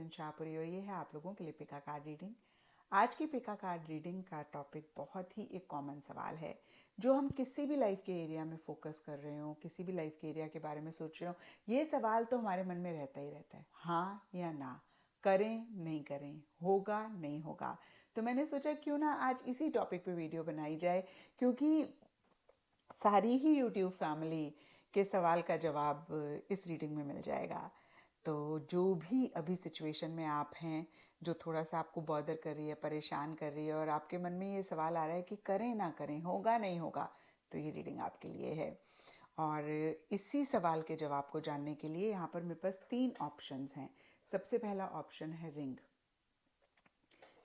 सिमरन शाहपुरी और ये है आप लोगों के लिए पिका कार्ड रीडिंग। आज की पिका कार्ड रीडिंग का टॉपिक बहुत ही एक कॉमन सवाल है जो हम किसी भी लाइफ के एरिया में फोकस कर रहे हो, किसी भी लाइफ के एरिया के बारे में सोच रहे हो, ये सवाल तो हमारे मन में रहता ही रहता है, हाँ या ना, करें नहीं करें, होगा नहीं होगा। तो मैंने सोचा क्यों ना आज इसी टॉपिक पे वीडियो बनाई जाए, क्योंकि सारी ही यूट्यूब फैमिली के सवाल का जवाब इस रीडिंग में मिल जाएगा। तो जो भी अभी सिचुएशन में आप हैं, जो थोड़ा सा आपको बॉदर कर रही है, परेशान कर रही है और आपके मन में ये सवाल आ रहा है कि करें ना करें, होगा नहीं होगा, तो ये रीडिंग आपके लिए है। और इसी सवाल के जवाब को जानने के लिए यहाँ पर मेरे पास 3 ऑप्शंस हैं। सबसे पहला ऑप्शन है रिंग,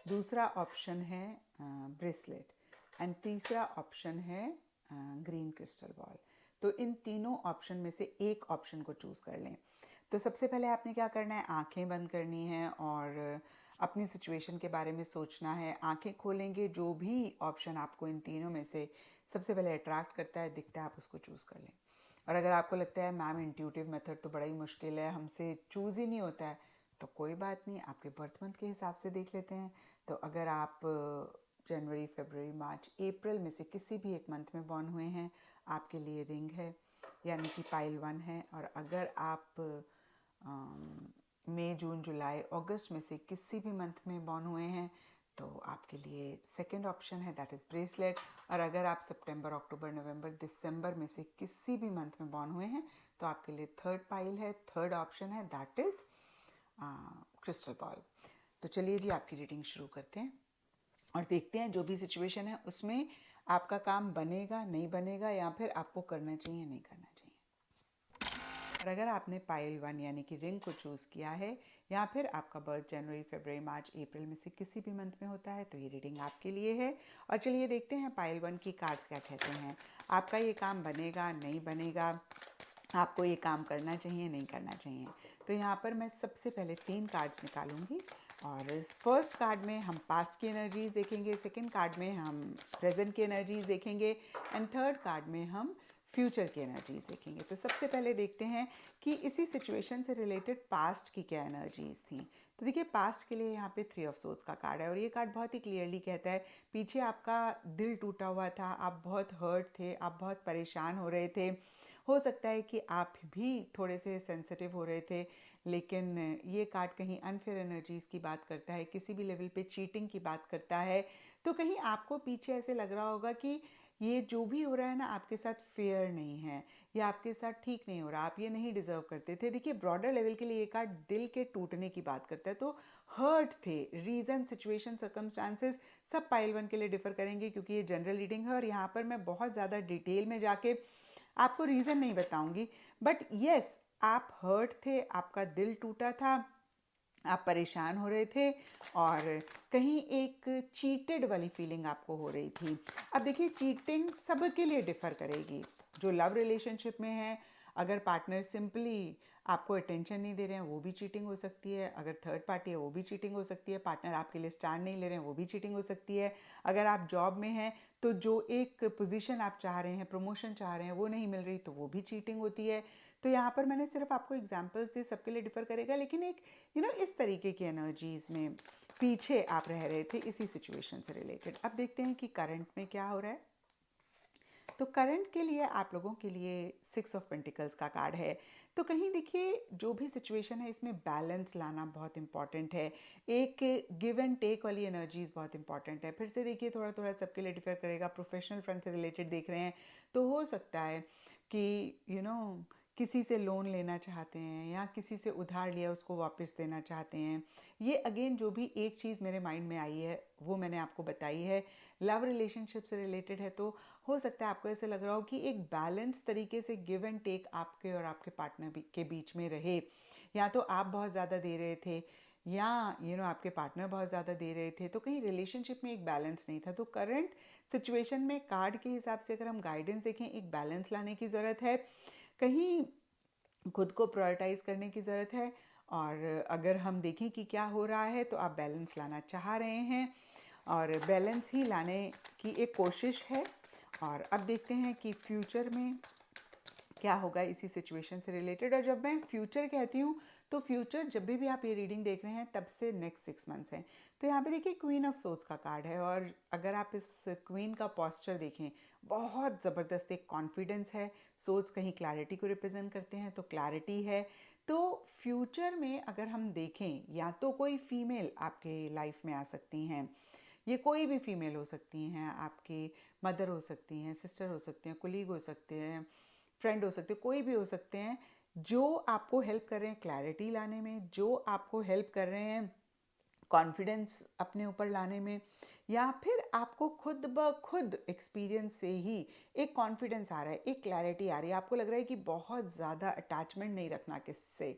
दूसरा ऑप्शन है ब्रेसलेट एंड तीसरा ऑप्शन है ग्रीन क्रिस्टल बॉल। तो इन तीनों ऑप्शन में से एक ऑप्शन को चूज़ कर लें। तो सबसे पहले आपने क्या करना है, आंखें बंद करनी है और अपनी सिचुएशन के बारे में सोचना है। आंखें खोलेंगे, जो भी ऑप्शन आपको इन तीनों में से सबसे पहले अट्रैक्ट करता है, दिखता है, आप उसको चूज़ कर लें। और अगर आपको लगता है मैम इंट्यूटिव मेथड तो बड़ा ही मुश्किल है, हमसे चूज़ ही नहीं होता है, तो कोई बात नहीं, आपके बर्थ मंथ के हिसाब से देख लेते हैं। तो अगर आप जनवरी, फरवरी, मार्च, अप्रैल में से किसी भी एक मंथ में बॉर्न हुए हैं, आपके लिए रिंग है, यानी कि पाइल 1 है। और अगर आप मई, जून, जुलाई, अगस्त में से किसी भी मंथ में बॉर्न हुए हैं, तो आपके लिए सेकंड ऑप्शन है, दैट इज़ ब्रेसलेट। और अगर आप सितंबर, अक्टूबर, नवंबर, दिसंबर में से किसी भी मंथ में बॉर्न हुए हैं, तो आपके लिए थर्ड पाइल है, थर्ड ऑप्शन है, दैट इज़ क्रिस्टल बॉल। तो चलिए जी, आपकी रीडिंग शुरू करते हैं और देखते हैं जो भी सिचुएशन है उसमें आपका काम बनेगा नहीं बनेगा, या फिर आपको करना चाहिए नहीं करना चाहिए। और अगर आपने पाइल 1 यानी कि रिंग को चूज़ किया है, या फिर आपका बर्थ जनवरी, फरवरी, मार्च, अप्रैल में से किसी भी मंथ में होता है, तो ये रीडिंग आपके लिए है। और चलिए देखते हैं पाइल 1 की कार्ड्स क्या कहते हैं। आपका ये काम बनेगा नहीं बनेगा, आपको ये काम करना चाहिए नहीं करना चाहिए। तो यहाँ पर मैं सबसे पहले 3 कार्ड्स निकालूंगी और फर्स्ट कार्ड में हम पास्ट की एनर्जीज देखेंगे, सेकंड कार्ड में हम प्रेजेंट की एनर्जीज देखेंगे एंड थर्ड कार्ड में हम फ्यूचर की एनर्जीज देखेंगे। तो सबसे पहले देखते हैं कि इसी सिचुएशन से रिलेटेड पास्ट की क्या एनर्जीज थी। तो देखिए, पास्ट के लिए यहाँ पे 3 ऑफ सोर्ड्स का कार्ड है और ये कार्ड बहुत ही क्लियरली कहता है पीछे आपका दिल टूटा हुआ था, आप बहुत हर्ट थे, आप बहुत परेशान हो रहे थे। हो सकता है कि आप भी थोड़े से सेंसिटिव हो रहे थे, लेकिन ये कार्ड कहीं अनफेयर एनर्जीज़ की बात करता है, किसी भी लेवल पे चीटिंग की बात करता है। तो कहीं आपको पीछे ऐसे लग रहा होगा कि ये जो भी हो रहा है ना, आपके साथ फेयर नहीं है या आपके साथ ठीक नहीं हो रहा, आप ये नहीं डिजर्व करते थे। देखिए, ब्रॉडर लेवल के लिए ये कार्ड दिल के टूटने की बात करता है। तो हर्ट थे, रीज़न, सिचुएशन, सर्कमस्टांसेस सब पाइल 1 के लिए डिफर करेंगे, क्योंकि ये जनरल रीडिंग है और यहाँ पर मैं बहुत ज़्यादा डिटेल में जाके आपको रीज़न नहीं बताऊंगी। बट यस, आप हर्ट थे, आपका दिल टूटा था, आप परेशान हो रहे थे और कहीं एक चीटेड वाली फीलिंग आपको हो रही थी। अब देखिए, चीटिंग सबके लिए डिफ़र करेगी। जो लव रिलेशनशिप में है, अगर पार्टनर सिंपली आपको अटेंशन नहीं दे रहे हैं, वो भी चीटिंग हो सकती है। अगर थर्ड पार्टी है, वो भी चीटिंग हो सकती है। पार्टनर आपके लिए स्टैंड नहीं ले रहे हैं, वो भी चीटिंग हो सकती है। अगर आप जॉब में हैं तो जो एक पोजीशन आप चाह रहे हैं, प्रमोशन चाह रहे हैं, वो नहीं मिल रही, तो वो भी चीटिंग होती है। तो यहाँ पर मैंने सिर्फ आपको एग्जांपल्स दिए, सबके लिए डिफ़र करेगा, लेकिन एक इस तरीके की एनर्जीज़ में पीछे आप रह रहे थे इसी सिचुएशन से रिलेटेड। अब देखते हैं कि करंट में क्या हो रहा है। तो करंट के लिए आप लोगों के लिए 6 ऑफ पेंटिकल्स का कार्ड है। तो कहीं देखिए, जो भी सिचुएशन है इसमें बैलेंस लाना बहुत इंपॉर्टेंट है। एक गिव एंड टेक वाली एनर्जीज बहुत इंपॉर्टेंट है। फिर से देखिए, थोड़ा थोड़ा सबके लिए डिफर करेगा। प्रोफेशनल फ्रंट से रिलेटेड देख रहे हैं तो हो सकता है कि किसी से लोन लेना चाहते हैं या किसी से उधार लिया उसको वापस देना चाहते हैं। ये अगेन जो भी एक चीज़ मेरे माइंड में आई है वो मैंने आपको बताई है। लव रिलेशनशिप से रिलेटेड है, तो हो सकता है आपको ऐसे लग रहा हो कि एक बैलेंस तरीके से गिव एंड टेक आपके और आपके पार्टनर के बीच में रहे। या तो आप बहुत ज़्यादा दे रहे थे या आपके पार्टनर बहुत ज़्यादा दे रहे थे, तो कहीं रिलेशनशिप में एक बैलेंस नहीं था। तो करंट सिचुएशन में कार्ड के हिसाब से अगर हम गाइडेंस देखें, एक बैलेंस लाने की ज़रूरत है, कहीं खुद को प्रायोरिटाइज करने की ज़रूरत है। और अगर हम देखें कि क्या हो रहा है, तो आप बैलेंस लाना चाह रहे हैं और बैलेंस ही लाने की एक कोशिश है। और अब देखते हैं कि फ्यूचर में क्या होगा इसी सिचुएशन से रिलेटेड। और जब मैं फ्यूचर कहती हूँ तो फ्यूचर जब भी आप ये रीडिंग देख रहे हैं तब से नेक्स्ट 6 मंथ्स हैं। तो यहाँ पे देखिए क्वीन ऑफ सोर्ड्स का कार्ड है, और अगर आप इस क्वीन का पोस्चर देखें, बहुत ज़बरदस्त एक कॉन्फिडेंस है। सोर्ड्स कहीं क्लैरिटी को रिप्रेजेंट करते हैं, तो क्लैरिटी है। तो फ्यूचर में अगर हम देखें, या तो कोई फीमेल आपके लाइफ में आ सकती हैं, ये कोई भी फीमेल हो सकती हैं, आपकी मदर हो सकती हैं, सिस्टर हो सकती हैं, कोलीग हो सकते हैं, फ्रेंड हो सकते हैं, कोई भी हो सकते हैं, जो आपको हेल्प कर रहे हैं क्लैरिटी लाने में, जो आपको हेल्प कर रहे हैं कॉन्फिडेंस अपने ऊपर लाने में, या फिर आपको खुद ब खुद एक्सपीरियंस से ही एक कॉन्फिडेंस आ रहा है, एक क्लैरिटी आ रही है। आपको लग रहा है कि बहुत ज़्यादा अटैचमेंट नहीं रखना किससे,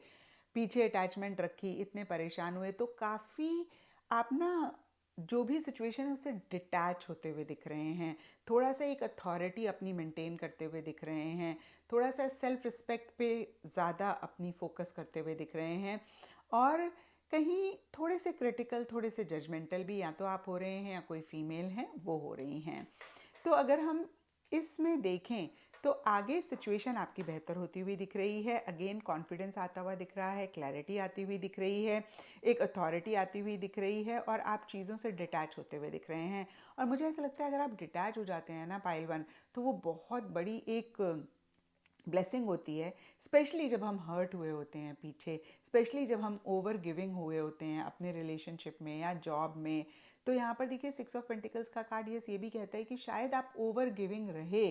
पीछे अटैचमेंट रखी, इतने परेशान हुए, तो काफ़ी आप ना जो भी सिचुएशन है उससे डिटैच होते हुए दिख रहे हैं। थोड़ा सा एक अथॉरिटी अपनी मेंटेन करते हुए दिख रहे हैं, थोड़ा सा सेल्फ रिस्पेक्ट पे ज़्यादा अपनी फोकस करते हुए दिख रहे हैं, और कहीं थोड़े से क्रिटिकल, थोड़े से जजमेंटल भी या तो आप हो रहे हैं या कोई फीमेल हैं वो हो रही हैं। तो अगर हम इसमें देखें तो आगे सिचुएशन आपकी बेहतर होती हुई दिख रही है। अगेन कॉन्फिडेंस आता हुआ दिख रहा है, क्लैरिटी आती हुई दिख रही है, एक अथॉरिटी आती हुई दिख रही है, और आप चीज़ों से डिटैच होते हुए दिख रहे हैं। और मुझे ऐसा लगता है अगर आप डिटैच हो जाते हैं ना पाइल वन, तो वो बहुत बड़ी एक ब्लेसिंग होती है, स्पेशली जब हम हर्ट हुए होते हैं पीछे, स्पेशली जब हम ओवर गिविंग हुए होते हैं अपने रिलेशनशिप में या जॉब में। तो यहाँ पर देखिए 6 ऑफ पेंटिकल्स का कार्ड ये भी कहता है कि शायद आप ओवर गिविंग रहे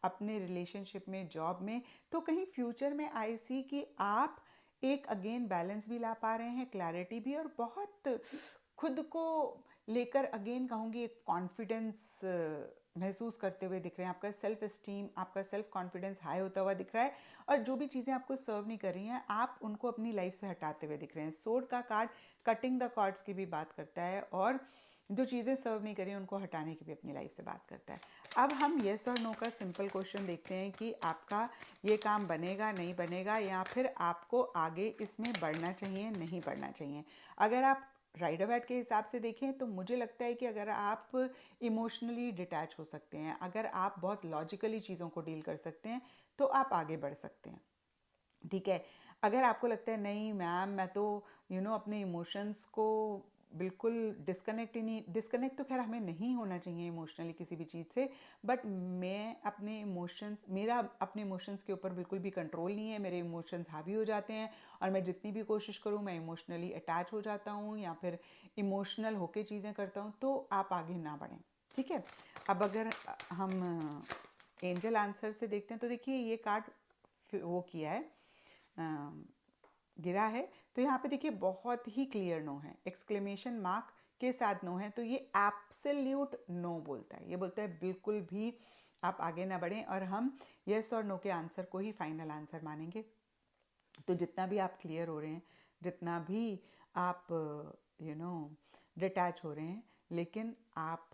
अपने रिलेशनशिप में, जॉब में, तो कहीं फ्यूचर में आई सी कि आप एक अगेन बैलेंस भी ला पा रहे हैं, क्लैरिटी भी, और बहुत खुद को लेकर अगेन कहूँगी एक कॉन्फिडेंस महसूस करते हुए दिख रहे हैं। आपका सेल्फ इस्टीम, आपका सेल्फ कॉन्फिडेंस हाई होता हुआ दिख रहा है, और जो भी चीज़ें आपको सर्व नहीं कर रही हैं आप उनको अपनी लाइफ से हटाते हुए दिख रहे हैं। सोर्ड का कार्ड कटिंग द कॉर्ड्स की भी बात करता है, और जो चीज़ें सर्व नहीं करी उनको हटाने की भी अपनी लाइफ से बात करता है। अब हम येस और नो का सिंपल क्वेश्चन देखते हैं कि आपका ये काम बनेगा, नहीं बनेगा, या फिर आपको आगे इसमें बढ़ना चाहिए, नहीं बढ़ना चाहिए। अगर आप राइडर बैट के हिसाब से देखें तो मुझे लगता है कि अगर आप इमोशनली डिटैच हो सकते हैं, अगर आप बहुत लॉजिकली चीज़ों को डील कर सकते हैं, तो आप आगे बढ़ सकते हैं। ठीक है। अगर आपको लगता है नहीं मैम, मैं तो अपने इमोशंस को बिल्कुल डिस्कनेक्ट तो खैर हमें नहीं होना चाहिए इमोशनली किसी भी चीज़ से, बट मेरा अपने इमोशंस के ऊपर बिल्कुल भी कंट्रोल नहीं है, मेरे इमोशंस हावी हो जाते हैं, और मैं जितनी भी कोशिश करूँ मैं इमोशनली अटैच हो जाता हूँ या फिर इमोशनल होके चीज़ें करता हूँ, तो आप आगे ना बढ़ें। ठीक है। अब अगर हम एंजल आंसर से देखते हैं तो देखिए ये कार्ड वो किया है, गिरा है, तो यहाँ पे देखिए बहुत ही क्लियर नो है, एक्सक्लेमेशन मार्क के साथ नो है, तो ये एब्सोल्यूट नो बोलता है। ये बोलता है बिल्कुल भी आप आगे ना बढ़ें, और हम यस और नो के आंसर को ही फाइनल आंसर मानेंगे। तो जितना भी आप क्लियर हो रहे हैं, जितना भी आप डिटैच हो रहे हैं, लेकिन आप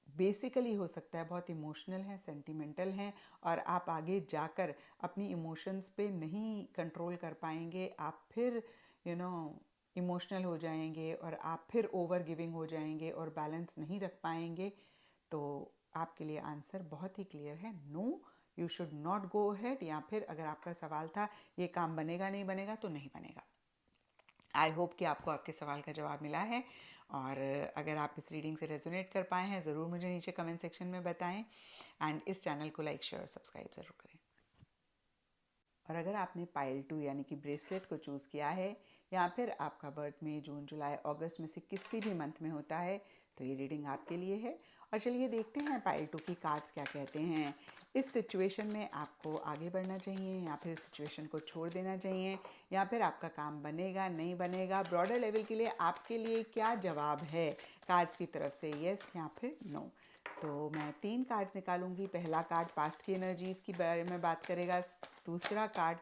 बेसिकली हो सकता है बहुत इमोशनल हैं, सेंटिमेंटल हैं, और आप आगे जाकर अपनी इमोशंस पे नहीं कंट्रोल कर पाएंगे, आप फिर इमोशनल हो जाएंगे, और आप फिर ओवर गिविंग हो जाएंगे और बैलेंस नहीं रख पाएंगे। तो आपके लिए आंसर बहुत ही क्लियर है, no, you should not go ahead. या फिर अगर आपका सवाल था ये काम बनेगा नहीं बनेगा, तो नहीं बनेगा। आई होप कि आपको आपके सवाल का जवाब मिला है, और अगर आप इस रीडिंग से रेजोनेट कर पाए हैं ज़रूर मुझे नीचे कमेंट सेक्शन में बताएं, एंड इस चैनल को लाइक, शेयर, सब्सक्राइब ज़रूर करें। और अगर आपने पाइल 2 यानी कि ब्रेसलेट को चूज़ किया है, या फिर आपका बर्थ में जून, जुलाई, अगस्त में से किसी भी मंथ में होता है, तो ये रीडिंग आपके लिए है। और चलिए देखते हैं पाइल 2 की कार्ड्स क्या कहते हैं। इस सिचुएशन में आपको आगे बढ़ना चाहिए, या फिर इस सिचुएशन को छोड़ देना चाहिए, या फिर आपका काम बनेगा, नहीं बनेगा, ब्रॉडर लेवल के लिए आपके लिए क्या जवाब है कार्ड्स की तरफ से, येस या फिर नो। तो मैं 3 कार्ड्स निकालूंगी। पहला कार्ड पास्ट की एनर्जीज़ के बारे में बात करेगा, दूसरा कार्ड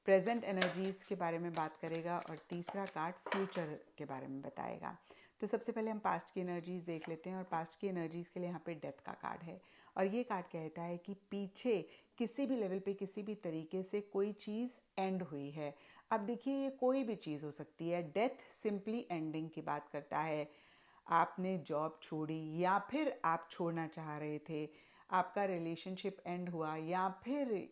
प्रेजेंट एनर्जीज़ के बारे में बात करेगा, और तीसरा कार्ड फ्यूचर के बारे में बताएगा। तो सबसे पहले हम पास्ट की एनर्जीज़ देख लेते हैं, और पास्ट की एनर्जीज़ के लिए यहाँ पे डेथ का कार्ड है, और ये कार्ड कहता है कि पीछे किसी भी लेवल पे किसी भी तरीके से कोई चीज़ एंड हुई है। अब देखिए ये कोई भी चीज़ हो सकती है, डेथ सिंपली एंडिंग की बात करता है। आपने जॉब छोड़ी, या फिर आप छोड़ना चाह रहे थे, आपका रिलेशनशिप एंड हुआ, या फिर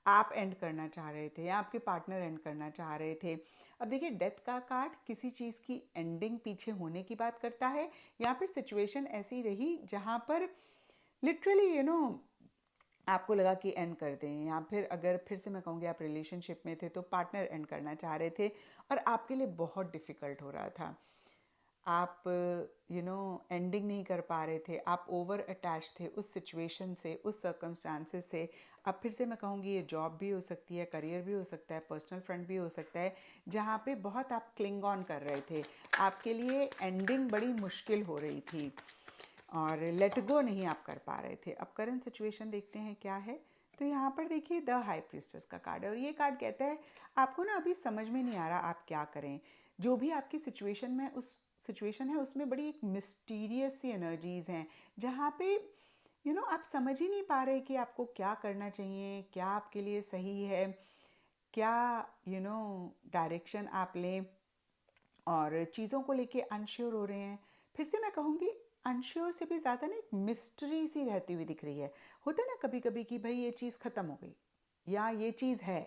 आप एंड करना चाह रहे थे, या आपके पार्टनर एंड करना चाह रहे थे। अब देखिए डेथ का कार्ड किसी चीज़ की एंडिंग पीछे होने की बात करता है, या फिर सिचुएशन ऐसी रही जहाँ पर लिटरली आपको लगा कि एंड कर दें, या फिर अगर फिर से मैं कहूँगी आप रिलेशनशिप में थे तो पार्टनर एंड करना चाह रहे थे और आपके लिए बहुत डिफ़िकल्ट हो रहा था, आप एंडिंग नहीं कर पा रहे थे, आप ओवर अटैच थे उस सिचुएशन से, उस सर्कमस्टांसेस से। अब फिर से मैं कहूँगी ये जॉब भी हो सकती है, करियर भी हो सकता है, पर्सनल फ्रंट भी हो सकता है, जहाँ पे बहुत आप क्लिंग ऑन कर रहे थे, आपके लिए एंडिंग बड़ी मुश्किल हो रही थी और लेट गो नहीं आप कर पा रहे थे। अब करंट सिचुएशन देखते हैं क्या है। तो यहाँ पर देखिए द हाई प्रीस्टेस का कार्ड है और ये कार्ड कहता है आपको ना अभी समझ में नहीं आ रहा आप क्या करें। जो भी आपकी सिचुएशन में उस सिचुएशन है उसमें बड़ी एक मिस्टीरियस सी एनर्जीज़ हैं, जहाँ पे आप समझ ही नहीं पा रहे कि आपको क्या करना चाहिए, क्या आपके लिए सही है, क्या डायरेक्शन आप लें, और चीज़ों को लेके अनश्योर हो रहे हैं। फिर से मैं कहूँगी अनश्योर से भी ज़्यादा ना एक मिस्ट्री सी रहती हुई दिख रही है। होता है ना कभी कभी कि भाई ये चीज़ ख़त्म हो गई या ये चीज़ है।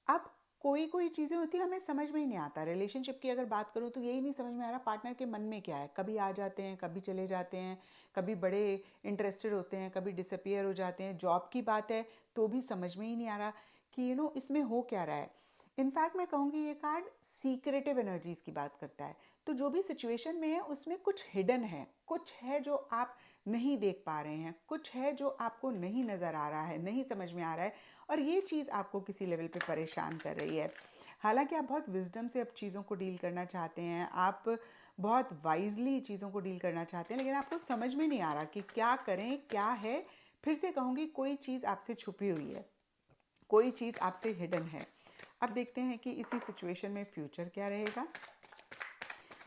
अब कोई कोई चीज़ें होती हैं हमें समझ में ही नहीं आता। रिलेशनशिप की अगर बात करूँ तो यही नहीं समझ में आ रहा पार्टनर के मन में क्या है। कभी आ जाते हैं, कभी चले जाते हैं, कभी बड़े इंटरेस्टेड होते हैं, कभी डिसअपियर हो जाते हैं। जॉब की बात है तो भी समझ में ही नहीं आ रहा कि इसमें हो क्या रहा है। इनफैक्ट मैं कहूँगी ये कार्ड सीक्रेटिव एनर्जीज़ की बात करता है। तो जो भी सिचुएशन में है उसमें कुछ हिडन है, कुछ है जो आप नहीं देख पा रहे हैं, कुछ है जो आपको नहीं नज़र आ रहा है, नहीं समझ में आ रहा है, और ये चीज़ आपको किसी लेवल पे परेशान कर रही है। हालांकि आप बहुत विजडम से अब चीज़ों को डील करना चाहते हैं, आप बहुत वाइजली चीज़ों को डील करना चाहते हैं, लेकिन आपको समझ में नहीं आ रहा कि क्या करें, क्या है। फिर से कहूँगी कोई चीज़ आपसे छुपी हुई है, कोई चीज़ आपसे हिडन है। अब देखते हैं कि इसी सिचुएशन में फ्यूचर क्या रहेगा,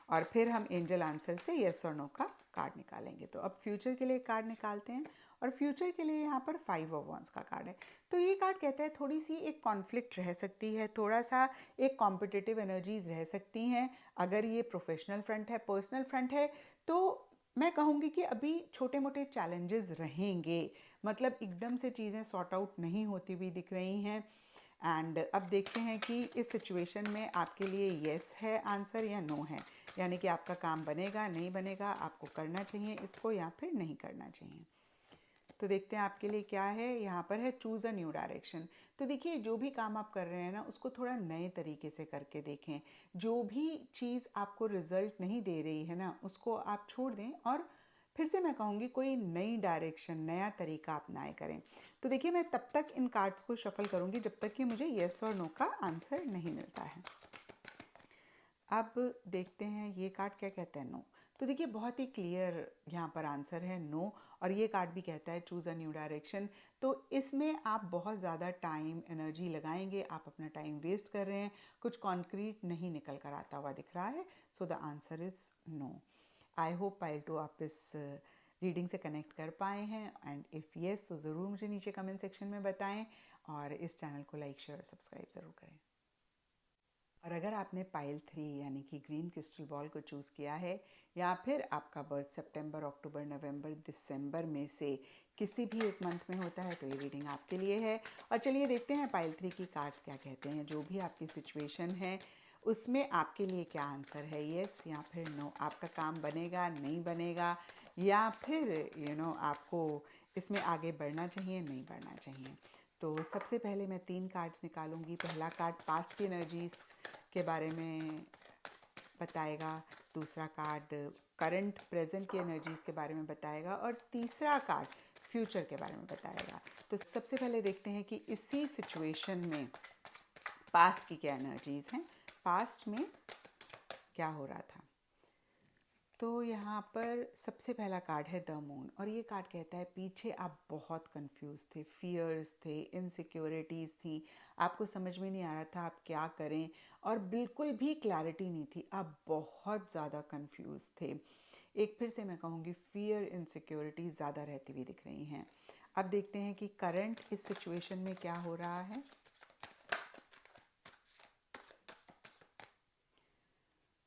और फिर हम एंजल आंसर से येस और नो का कार्ड निकालेंगे। तो अब फ्यूचर के लिए कार्ड निकालते हैं, और फ्यूचर के लिए यहाँ पर 5 ऑफ वॉन्ड्स का कार्ड है। तो ये कार्ड कहता है थोड़ी सी एक कॉन्फ्लिक्ट रह सकती है, थोड़ा सा एक कॉम्पिटिटिव एनर्जीज रह सकती हैं। अगर ये प्रोफेशनल फ्रंट है, पर्सनल फ्रंट है, तो मैं कहूँगी कि अभी छोटे मोटे चैलेंजेस रहेंगे, मतलब एकदम से चीज़ें सॉर्ट आउट नहीं होती हुई दिख रही हैं। एंड अब देखते हैं कि इस सिचुएशन में आपके लिए येस है आंसर या नो है, यानी कि आपका काम बनेगा, नहीं बनेगा, आपको करना चाहिए इसको या फिर नहीं करना चाहिए। तो देखते हैं आपके लिए क्या है। यहाँ पर है चूज़ अ न्यू डायरेक्शन। तो देखिए जो भी काम आप कर रहे हैं ना उसको थोड़ा नए तरीके से करके देखें। जो भी चीज़ आपको रिजल्ट नहीं दे रही है ना उसको आप छोड़ दें, और फिर से मैं कहूँगी कोई नई डायरेक्शन, नया तरीका अपनाए करें। तो देखिए मैं तब तक इन कार्ड्स को शफल करूँगी जब तक कि मुझे येस और नो का आंसर नहीं मिलता है। अब देखते हैं ये कार्ड क्या कहता है, नो। तो देखिए बहुत ही क्लियर यहाँ पर आंसर है नो, और ये कार्ड भी कहता है चूज़ अ न्यू डायरेक्शन। तो इसमें आप बहुत ज़्यादा टाइम एनर्जी लगाएंगे, आप अपना टाइम वेस्ट कर रहे हैं, कुछ कॉन्क्रीट नहीं निकल कर आता हुआ दिख रहा है। So the answer is no. I hope pile to आप इस रीडिंग से कनेक्ट कर पाए हैं, एंड इफ़ येस तो ज़रूर मुझे नीचे कमेंट सेक्शन में बताएं, और इस चैनल को लाइक शेयर और सब्सक्राइब ज़रूर करें। और अगर आपने पाइल 3 यानी कि ग्रीन क्रिस्टल बॉल को चूज़ किया है, या फिर आपका बर्थ सितंबर, अक्टूबर, नवंबर, दिसंबर में से किसी भी एक मंथ में होता है, तो ये रीडिंग आपके लिए है। और चलिए देखते हैं पाइल 3 की कार्ड्स क्या कहते हैं। जो भी आपकी सिचुएशन है उसमें आपके लिए क्या आंसर है, येस या फिर नो। आपका काम बनेगा, नहीं बनेगा, या फिर आपको इसमें आगे बढ़ना चाहिए, नहीं बढ़ना चाहिए। तो सबसे पहले मैं 3 कार्ड्स निकालूंगी। पहला कार्ड पास्ट की एनर्जीज के बारे में बताएगा, दूसरा कार्ड करंट प्रेजेंट की एनर्जीज के बारे में बताएगा, और तीसरा कार्ड फ्यूचर के बारे में बताएगा। तो सबसे पहले देखते हैं कि इसी सिचुएशन में पास्ट की क्या एनर्जीज हैं, पास्ट में क्या हो रहा था। तो यहाँ पर सबसे पहला कार्ड है द मून, और ये कार्ड कहता है पीछे आप बहुत कंफ्यूज थे, फियर्स थे, इनसिक्योरिटीज़ थी, आपको समझ में नहीं आ रहा था आप क्या करें, और बिल्कुल भी क्लैरिटी नहीं थी, आप बहुत ज़्यादा कंफ्यूज थे। एक फिर से मैं कहूँगी फियर, इनसिक्योरिटी ज़्यादा रहती हुई दिख रही हैं। अब देखते हैं कि करंट इस सिचुएशन में क्या हो रहा है।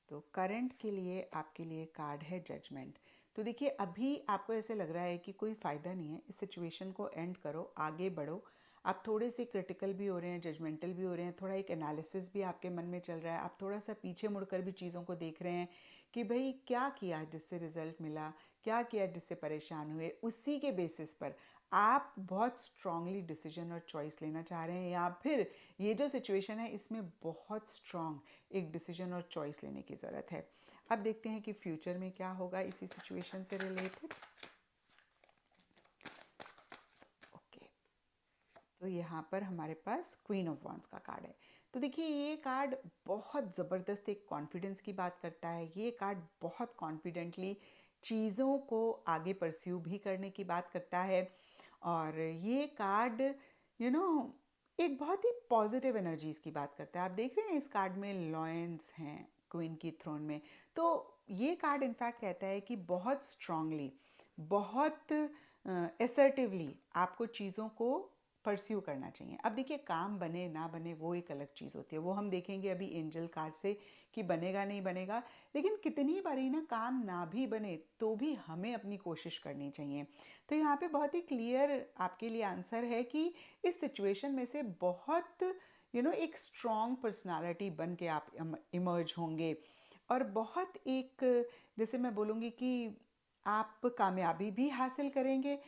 तो करंट के लिए आपके लिए कार्ड है जजमेंट। तो देखिए अभी आपको ऐसे लग रहा है कि कोई फ़ायदा नहीं है, इस सिचुएशन को एंड करो, आगे बढ़ो, आप थोड़े से क्रिटिकल भी हो रहे हैं, जजमेंटल भी हो रहे हैं, थोड़ा एक एनालिसिस भी आपके मन में चल रहा है, आप थोड़ा सा पीछे मुड़कर भी चीज़ों को देख रहे हैं कि भाई क्या किया जिससे रिजल्ट मिला, क्या किया जिससे परेशान हुए, उसी के बेसिस पर आप बहुत स्ट्रांगली डिसीजन और चॉइस लेना चाह रहे हैं, या फिर ये जो सिचुएशन है इसमें बहुत स्ट्रांग एक डिसीजन और चॉइस लेने की ज़रूरत है। अब देखते हैं कि फ्यूचर में क्या होगा इसी सिचुएशन से रिलेटेड। ओके, तो यहाँ पर हमारे पास क्वीन ऑफ वॉन्ड्स का कार्ड है। तो देखिए ये कार्ड बहुत ज़बरदस्त एक कॉन्फिडेंस की बात करता है। ये कार्ड बहुत कॉन्फिडेंटली चीज़ों को आगे परस्यू भी करने की बात करता है, और ये कार्ड यू नो एक बहुत ही पॉजिटिव एनर्जीज की बात करता है। आप देख रहे हैं इस कार्ड में लॉयंस हैं क्वीन की थ्रोन में। तो ये कार्ड इनफैक्ट कहता है कि बहुत स्ट्रांगली, बहुत असर्टिवली आपको चीज़ों को परस्यू करना चाहिए। अब देखिए काम बने ना बने वो एक अलग चीज़ होती है, वो हम देखेंगे अभी एंजल कार्ड से कि बनेगा नहीं बनेगा, लेकिन कितनी बारी ना काम ना भी बने तो भी हमें अपनी कोशिश करनी चाहिए। तो यहाँ पे बहुत ही क्लियर आपके लिए आंसर है कि इस सिचुएशन में से बहुत एक स्ट्रॉन्ग पर्सनालिटी बन के आप इमर्ज होंगे, और बहुत एक, जैसे मैं बोलूँगी कि आप कामयाबी भी हासिल करेंगे।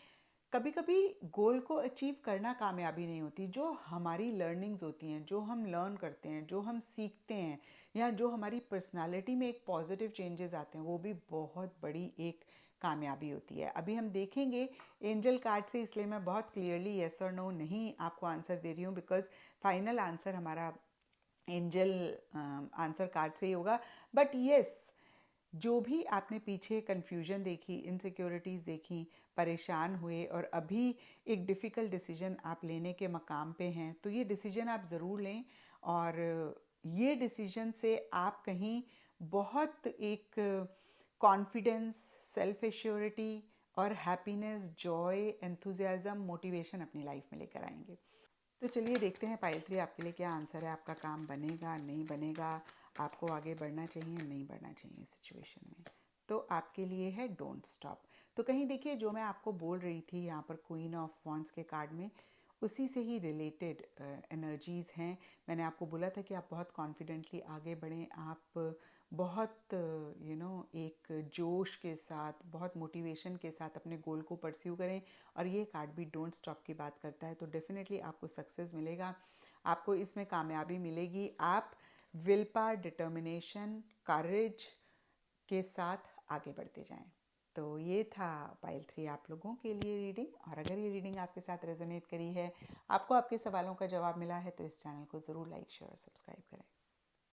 कभी कभी गोल को अचीव करना कामयाबी नहीं होती, जो हमारी लर्निंग्स होती हैं, जो हम लर्न करते हैं, जो हम सीखते हैं, या जो हमारी पर्सनालिटी में एक पॉजिटिव चेंजेस आते हैं, वो भी बहुत बड़ी एक कामयाबी होती है। अभी हम देखेंगे एंजल कार्ड से, इसलिए मैं बहुत क्लियरली येस और नो नहीं आपको आंसर दे रही हूँ, बिकॉज फाइनल आंसर हमारा एंजल आंसर कार्ड से ही होगा। बट येस, जो भी आपने पीछे कन्फ्यूजन देखी, इनसिक्योरिटीज़ देखी, परेशान हुए, और अभी एक डिफ़िकल्ट डिसीजन आप लेने के मकाम पे हैं, तो ये डिसीजन आप ज़रूर लें, और ये डिसीजन से आप कहीं बहुत एक कॉन्फिडेंस, सेल्फ एश्योरिटी और हैप्पीनेस, जॉय, एंथुजियाज़म, मोटिवेशन अपनी लाइफ में लेकर आएंगे। तो चलिए देखते हैं पायल 3 आपके लिए क्या आंसर है। आपका काम बनेगा नहीं बनेगा, आपको आगे बढ़ना चाहिए नहीं बढ़ना चाहिए सिचुएशन में। तो आपके लिए है डोंट स्टॉप। तो कहीं देखिए जो मैं आपको बोल रही थी यहाँ पर क्वीन ऑफ वॉन्ड्स के कार्ड में, उसी से ही रिलेटेड एनर्जीज़ हैं। मैंने आपको बोला था कि आप बहुत कॉन्फिडेंटली आगे बढ़ें, आप बहुत एक जोश के साथ, बहुत मोटिवेशन के साथ अपने गोल को परस्यू करें, और ये कार्ड भी डोंट स्टॉप की बात करता है। तो डेफिनेटली आपको सक्सेस मिलेगा, आपको इसमें कामयाबी मिलेगी। आप विल पावर, डिटर्मिनेशन, करेज के साथ आगे बढ़ते जाएं। तो ये था पाइल 3 आप लोगों के लिए रीडिंग, और अगर ये रीडिंग आपके साथ रेजोनेट करी है, आपको आपके सवालों का जवाब मिला है, तो इस चैनल को ज़रूर लाइक, शेयर और सब्सक्राइब करें।